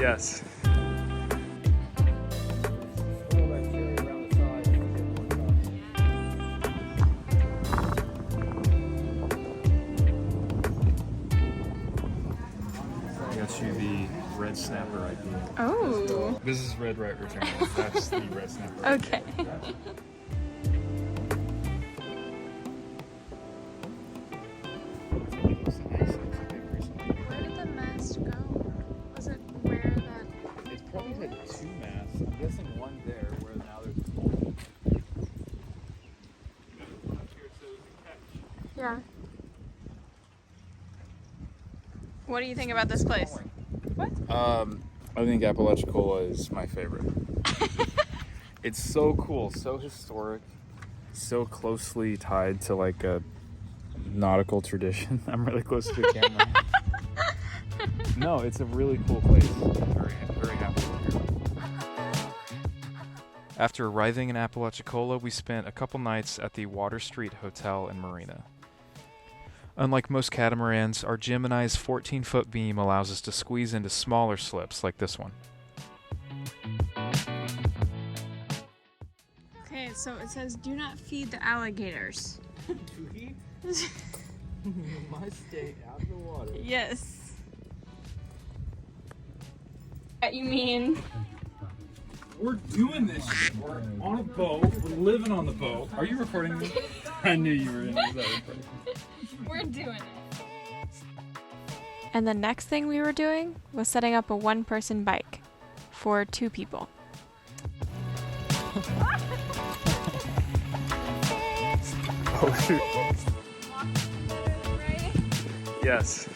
Yes. I got you the red snapper idea. Oh. This is red right return. That's the red snapper. Okay. Where did the mast go? Was it where that? It's probably had two masts. I'm guessing one there where now there's Yeah. What do you think about this place? What? I think Apalachicola is my favorite. It's so cool, so historic, so closely tied to like a nautical tradition. I'm really close to the camera. No, it's a really cool place. Very, very happy to be here. After arriving in Apalachicola, we spent a couple nights at the Water Street Hotel in Marina. Unlike most catamarans, our Gemini's 14-foot beam allows us to squeeze into smaller slips like this one. Okay, so it says do not feed the alligators. Do we? Must stay out of the water. Yes. You mean? We're doing this shit. We're on a boat. We're living on the boat. Are you recording me? I knew you were in this. We're doing it. And the next thing we were doing was setting up a one-person bike for 2 people. Oh shoot. Yes.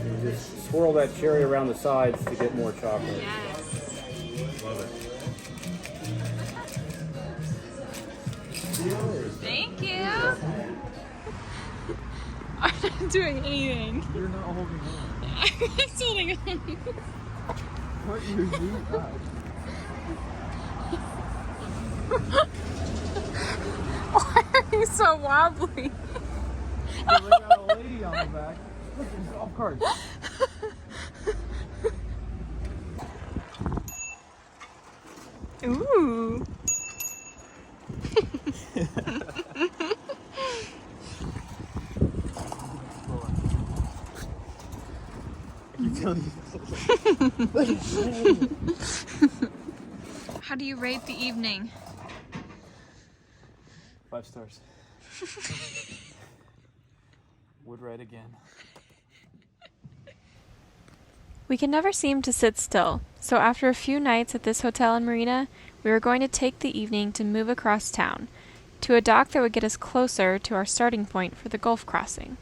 You just swirl that cherry around the sides to get more chocolate. Love it. Thank you. I'm not doing anything. You're not holding on. I'm just holding on. What are you doing? Why are you so wobbly? We got a lady on the back. Look, there's golf carts. Ooh. How do you rate the evening? 5 stars. Would ride again. We can never seem to sit still, so after a few nights at this hotel in Marina, we were going to take the evening to move across town, to a dock that would get us closer to our starting point for the Gulf crossing.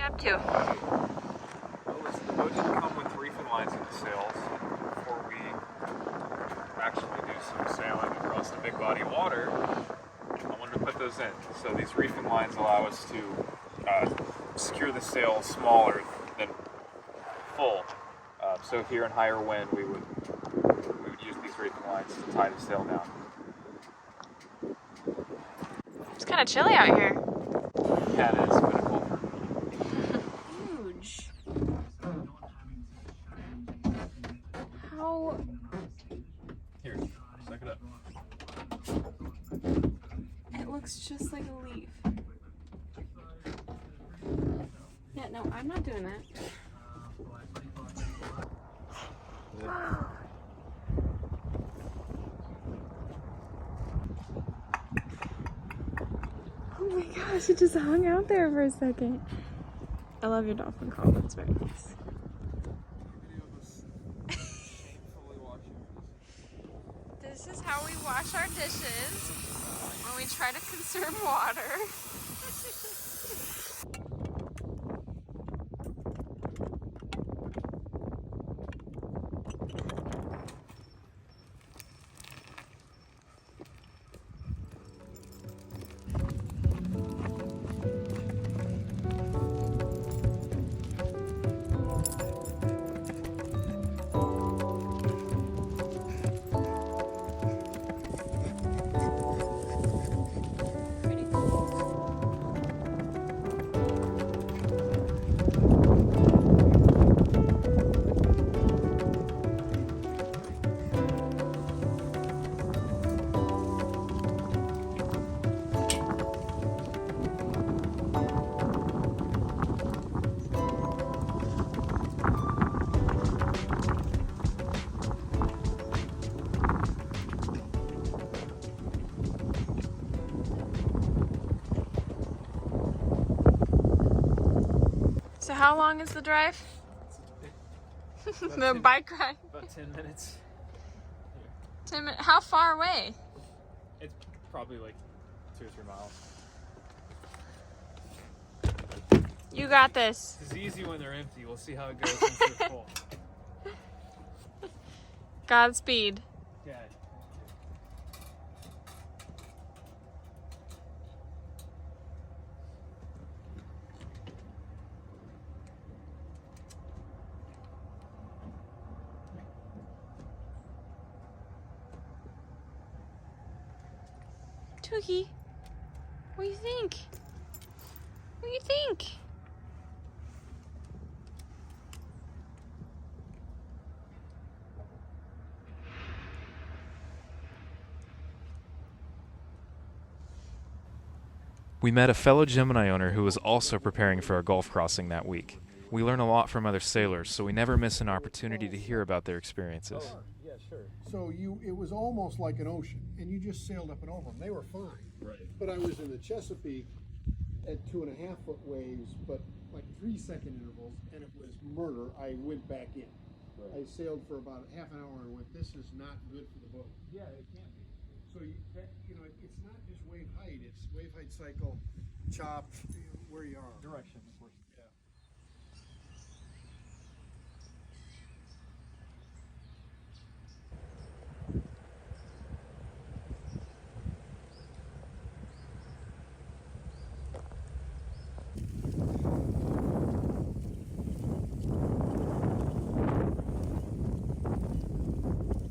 Up to? Well, listen, the boat didn't come with reefing lines in the sails before we actually do some sailing across the big body of water. I wanted to put those in. So these reefing lines allow us to secure the sail smaller than full. So here in higher wind, we would use these reefing lines to tie the sail down. It's kind of chilly out here. Yeah, it is. Kind of cool. Huge. How? Here, suck it up. It looks just like a leaf. Yeah, no, I'm not doing that. Oh my gosh, it just hung out there for a second. I love your dolphin call. That's very nice. This is how we wash our dishes when we try to conserve water. So how long is the drive? The bike ride? About 10 minutes. 10 minutes. How far away? It's probably like 2 or 3 miles. You got this. It's easy when they're empty. We'll see how it goes once they're full. Godspeed. Yeah. Tookie, what do you think? What do you think? We met a fellow Gemini owner who was also preparing for a Gulf crossing that week. We learn a lot from other sailors, so we never miss an opportunity to hear about their experiences. Yeah, sure. So it was almost like an ocean, and you just sailed up and over them. They were fine. Right. But I was in the Chesapeake at 2.5 foot waves, but like 3-second intervals, and it was murder. I went back in. Right. I sailed for about half an hour and went, this is not good for the boat. Yeah, it can't be. So it's not just wave height, it's wave height cycle, chop, where you are. Direction, of course. Yeah.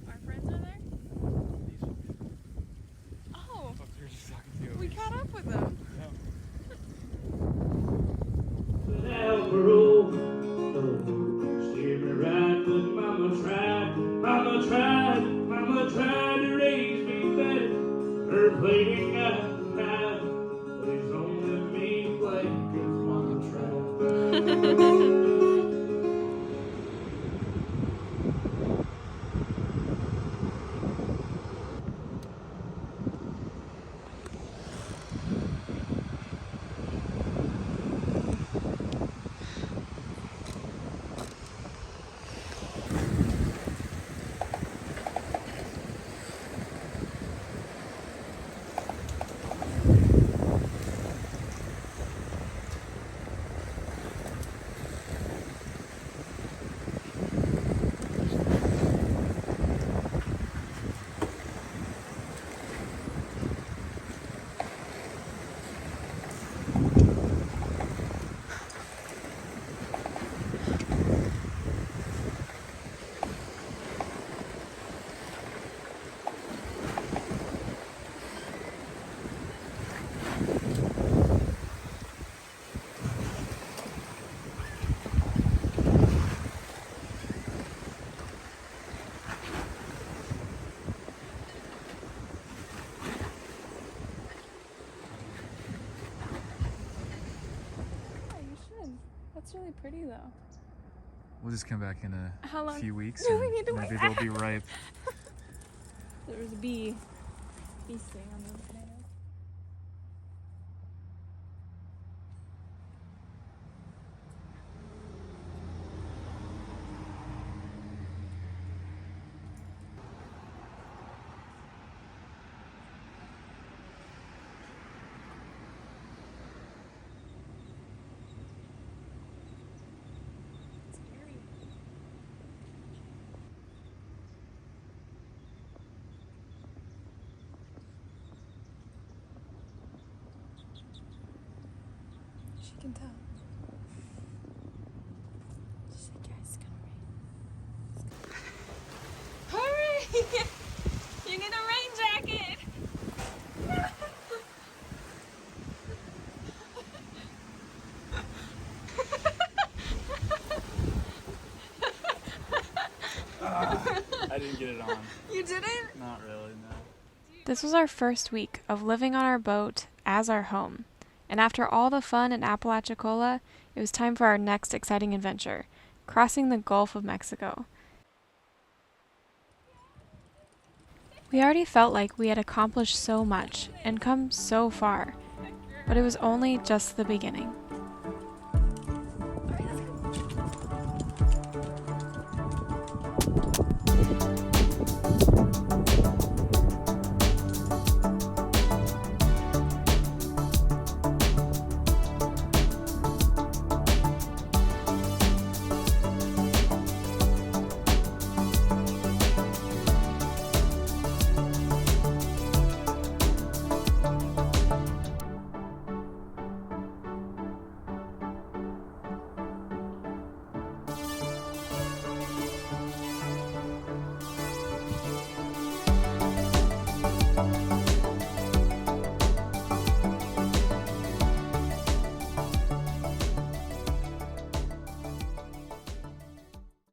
Our friends are there? Oh, They're just talking to you. we caught up with them. Mama tried to raise me better. Her playing got pride, but it's only me playing 'cause mama tried. Yeah, you should. That's really pretty though. We'll just come back in How a long? few weeks No, we and need to maybe wait. they'll be ripe. There was a bee feasting on the potatoes. can tell. She's like, yeah, it's gonna rain. Hurry! You need a rain jacket! I didn't get it on. You didn't? Not really, no. This was our first week of living on our boat as our home. And after all the fun in Apalachicola, it was time for our next exciting adventure, crossing the Gulf of Mexico. We already felt like we had accomplished so much and come so far, but it was only just the beginning.